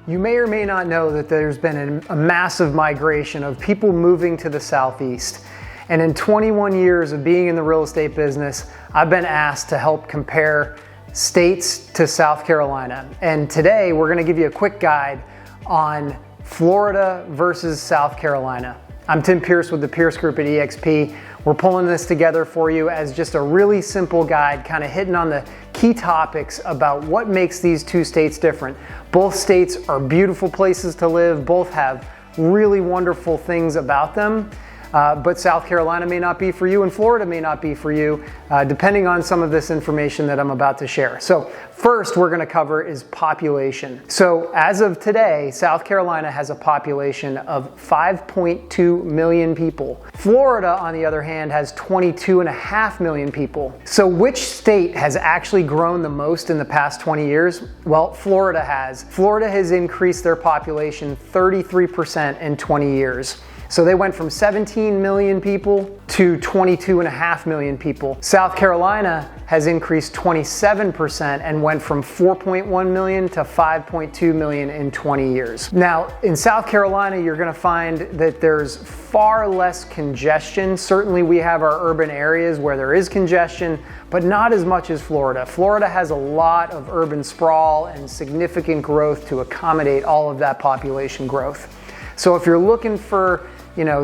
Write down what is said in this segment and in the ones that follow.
You may or may not know that there's been a massive migration of people moving to the Southeast. And in 21 years of being in the real estate business, I've been asked to help compare states to South Carolina. And today we're gonna give you a quick guide on Florida versus South Carolina. I'm Tim Pierce with the Pierce Group at eXp. We're pulling this together for you as just a really simple guide, kind of hitting on the key topics about what makes these two states different. Both states are beautiful places to live, both have really wonderful things about them. But South Carolina may not be for you and Florida may not be for you, depending on some of this information that I'm about to share. So first we're going to cover is population. So as of today, South Carolina has a population of 5.2 million people. Florida, on the other hand, has 22.5 million people. So which state has actually grown the most in the past 20 years? Well, Florida has. Florida has increased their population 33% in 20 years. So they went from 17 million people to 22.5 million people. South Carolina has increased 27% and went from 4.1 million to 5.2 million in 20 years. Now, in South Carolina, you're gonna find that there's far less congestion. Certainly we have our urban areas where there is congestion, but not as much as Florida. Florida has a lot of urban sprawl and significant growth to accommodate all of that population growth. So if you're looking for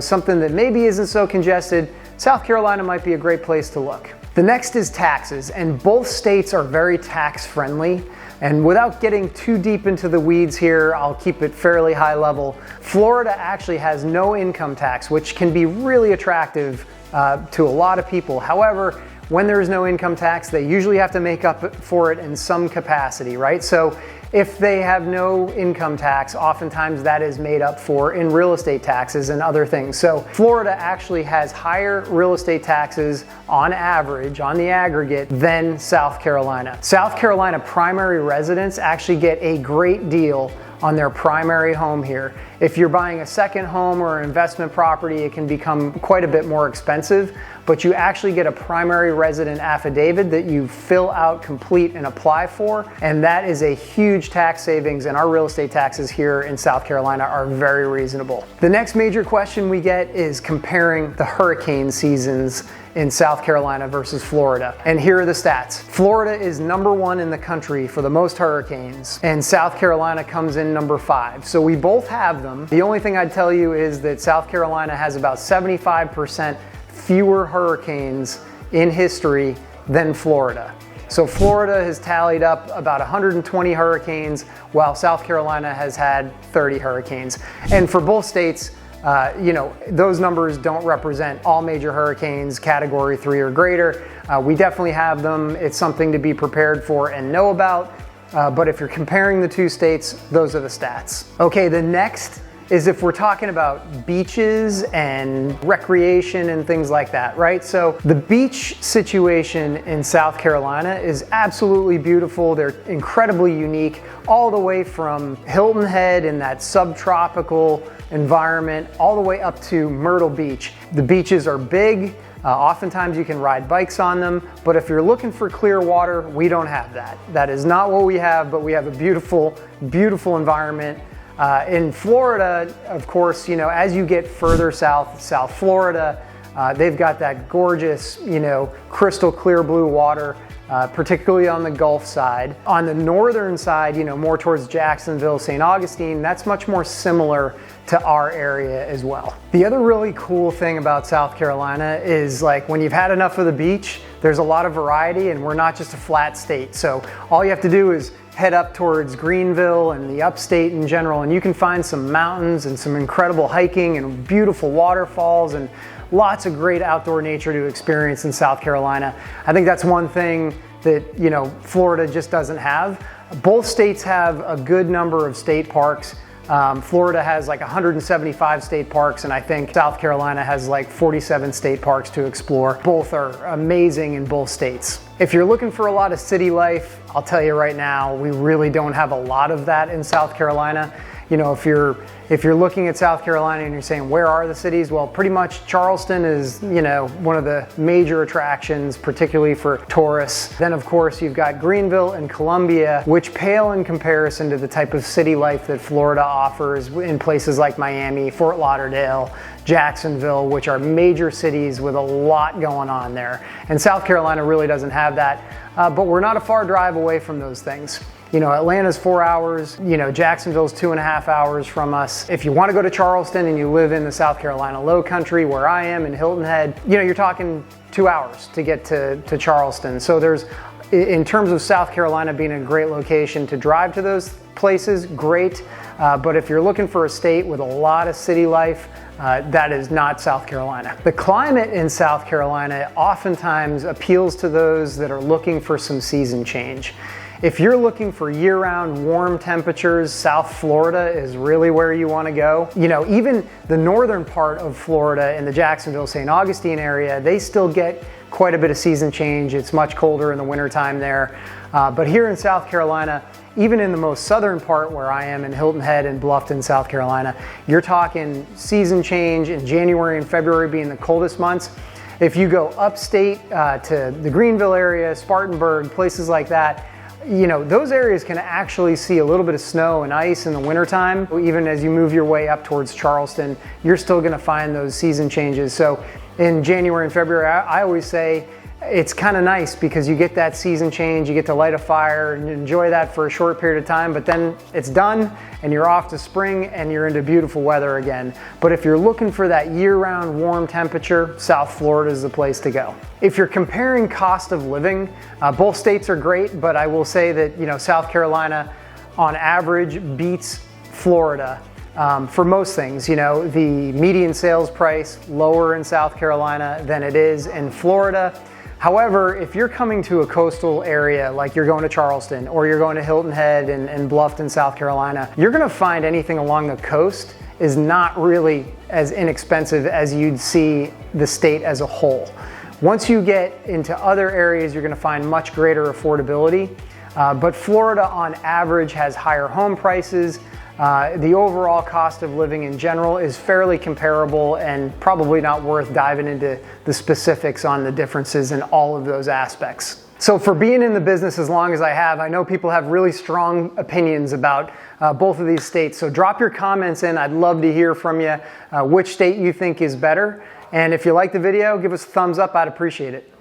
something that maybe isn't so congested, South Carolina might be a great place to look. The next is taxes, and both states are very tax friendly. And without getting too deep into the weeds here, I'll keep it fairly high level. Florida actually has no income tax, which can be really attractive to a lot of people. However, when there is no income tax, they usually have to make up for it in some capacity, right? So if they have no income tax, oftentimes that is made up for in real estate taxes and other things. So Florida actually has higher real estate taxes on average, on the aggregate, than South Carolina. South Carolina primary residents actually get a great deal on their primary home here. If you're buying a second home or an investment property, it can become quite a bit more expensive, but you actually get a primary resident affidavit that you fill out, complete, and apply for, and that is a huge tax savings, and our real estate taxes here in South Carolina are very reasonable. The next major question we get is comparing the hurricane seasons in South Carolina versus Florida. And here are the stats. Florida is #1 in the country for the most hurricanes, and South Carolina comes in #5. So we both have them. The only thing I'd tell you is that South Carolina has about 75% fewer hurricanes in history than Florida. So Florida has tallied up about 120 hurricanes, while South Carolina has had 30 hurricanes. And for both states, those numbers don't represent all major hurricanes, category 3 or greater. We definitely have them. It's something to be prepared for and know about. But if you're comparing the two states, those are the stats. Okay, the next is if we're talking about beaches and recreation and things like that, right? So the beach situation in South Carolina is absolutely beautiful. They're incredibly unique, all the way from Hilton Head in that subtropical environment, all the way up to Myrtle Beach. The beaches are big. Oftentimes you can ride bikes on them, but if you're looking for clear water, we don't have that. That is not what we have, but we have a beautiful, beautiful environment. In Florida, of course, as you get further south, South Florida, they've got that gorgeous, crystal clear blue water, particularly on the Gulf side. On the northern side, more towards Jacksonville, St. Augustine, that's much more similar to our area as well. The other really cool thing about South Carolina is when you've had enough of the beach, there's a lot of variety, and we're not just a flat state. So all you have to do is head up towards Greenville and the upstate in general, and you can find some mountains and some incredible hiking and beautiful waterfalls and lots of great outdoor nature to experience in South Carolina. I think that's one thing that Florida just doesn't have. Both states have a good number of state parks. Florida has 175 state parks, and I think South Carolina has 47 state parks to explore. Both are amazing in both states. If you're looking for a lot of city life, I'll tell you right now, we really don't have a lot of that in South Carolina. You know, if you're looking at South Carolina and you're saying, where are the cities? Well, pretty much Charleston is, you know, one of the major attractions, particularly for tourists. Then of course you've got Greenville and Columbia, which pale in comparison to the type of city life that Florida offers in places like Miami, Fort Lauderdale, Jacksonville, which are major cities with a lot going on there. And South Carolina really doesn't have that, but we're not a far drive away from those things. You know, Atlanta's 4 hours, you know, Jacksonville's 2.5 hours from us. If you want to go to Charleston and you live in the South Carolina Low Country, where I am in Hilton Head, you know, you're talking 2 hours to get to Charleston. So there's, in terms of South Carolina being a great location to drive to those places, great. But if you're looking for a state with a lot of city life, that is not South Carolina. The climate in South Carolina oftentimes appeals to those that are looking for some season change. If you're looking for year-round warm temperatures, South Florida is really where you want to go. You know, even the northern part of Florida in the Jacksonville, St. Augustine area, they still get quite a bit of season change. It's much colder in the wintertime there. But here in South Carolina, even in the most southern part where I am in Hilton Head and Bluffton, South Carolina, you're talking season change in January and February being the coldest months. If you go upstate to the Greenville area, Spartanburg, places like that, you know, those areas can actually see a little bit of snow and ice in the wintertime. Even as you move your way up towards Charleston, you're still gonna find those season changes. So in January and February, I always say, it's kind of nice because you get that season change, you get to light a fire and enjoy that for a short period of time, but then it's done and you're off to spring and you're into beautiful weather again. But if you're looking for that year-round warm temperature, South Florida is the place to go. If you're comparing cost of living, both states are great, but I will say that, you know, South Carolina on average beats Florida. For most things. You know, the median sales price lower in South Carolina than it is in Florida. However, if you're coming to a coastal area, like you're going to Charleston or you're going to Hilton Head and Bluffton, South Carolina, you're gonna find anything along the coast is not really as inexpensive as you'd see the state as a whole. Once you get into other areas, you're gonna find much greater affordability. But Florida on average has higher home prices. The overall cost of living in general is fairly comparable and probably not worth diving into the specifics on the differences in all of those aspects. So for being in the business as long as I have, I know people have really strong opinions about both of these states. So drop your comments in. I'd love to hear from you which state you think is better. And if you like the video, give us a thumbs up. I'd appreciate it.